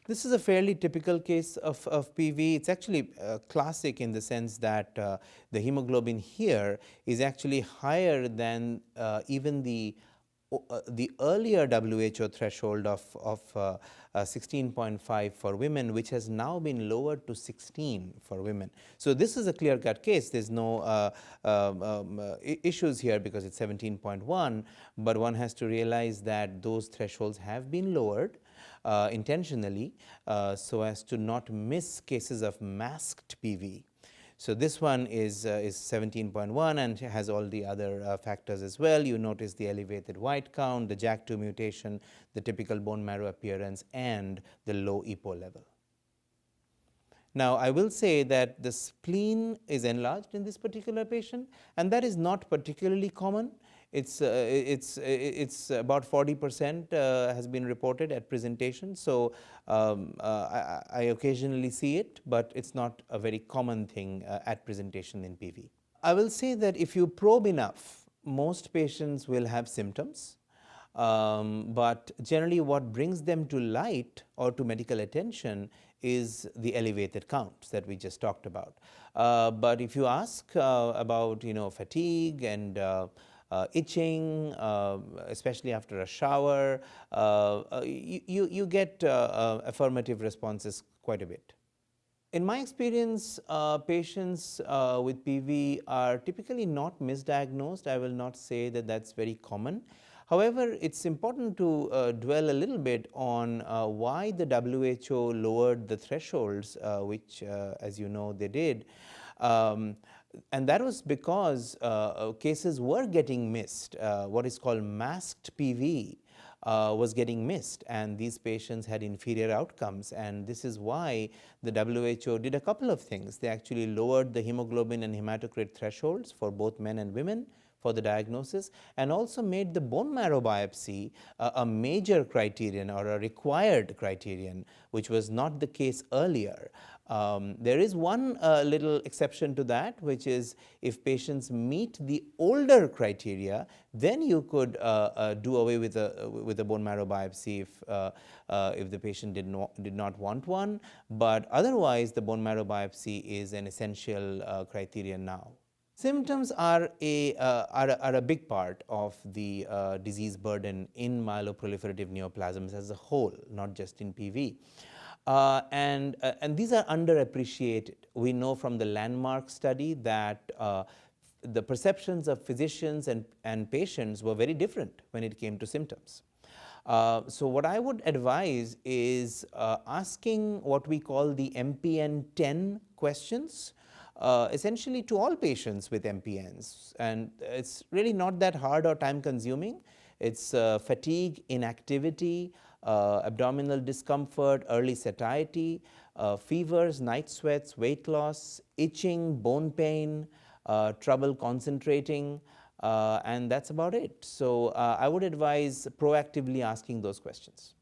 This is a fairly typical case of PV. It's actually classic in the sense that the hemoglobin here is actually higher than even the earlier WHO threshold of 16.5 for women, which has now been lowered to 16 for women. So this is a clear-cut case. There's no issues here because it's 17.1, but one has to realize that those thresholds have been lowered intentionally so as to not miss cases of masked PV. So this one is 17.1 and has all the other factors as well. You notice the elevated white count, the JAK2 mutation, the typical bone marrow appearance, and the low EPO level. Now, I will say that the spleen is enlarged in this particular patient, and that is not particularly common. It's about 40% has been reported at presentation. So I occasionally see it, but it's not a very common thing at presentation in PV. I will say that if you probe enough, most patients will have symptoms. But generally what brings them to light or to medical attention is the elevated counts that we just talked about. But if you ask about fatigue and itching, especially after a shower, you get affirmative responses quite a bit. In my experience, patients with PV are typically not misdiagnosed. I will not say that that's very common. However, it's important to dwell a little bit on why the WHO lowered the thresholds, which as you know they did. And that was because cases were getting missed. What is called masked PV was getting missed, and these patients had inferior outcomes. And this is why the WHO did a couple of things. They actually lowered the hemoglobin and hematocrit thresholds for both men and women for the diagnosis, and also made the bone marrow biopsy a major criterion or a required criterion, which was not the case earlier. There is one little exception to that, which is if patients meet the older criteria, then you could do away with a bone marrow biopsy if the patient did not want one. But otherwise, the bone marrow biopsy is an essential criterion now. Symptoms are a big part of the disease burden in myeloproliferative neoplasms as a whole, not just in PV. And these are underappreciated. We know from the landmark study that the perceptions of physicians and patients were very different when it came to symptoms. So what I would advise is asking what we call the MPN 10 questions, essentially to all patients with MPNs. And it's really not that hard or time consuming. It's fatigue, inactivity, abdominal discomfort, early satiety, fevers, night sweats, weight loss, itching, bone pain, trouble concentrating, and that's about it. So I would advise proactively asking those questions.